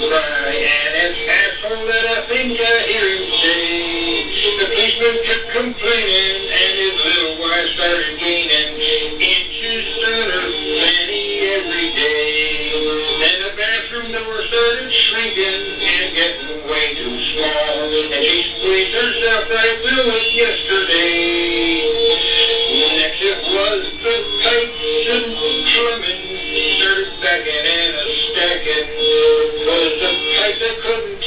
cry, and it's asshole that I think I hear him say. The policeman kept complaining, and his little wife started gaining inches on her fanny every day. Then the bathroom door started shrinking and getting way too small, and she squeezed herself right through it yesterday. Next it was the pipes and plumbing started backing and a stacking, 'cause the pipe they couldn't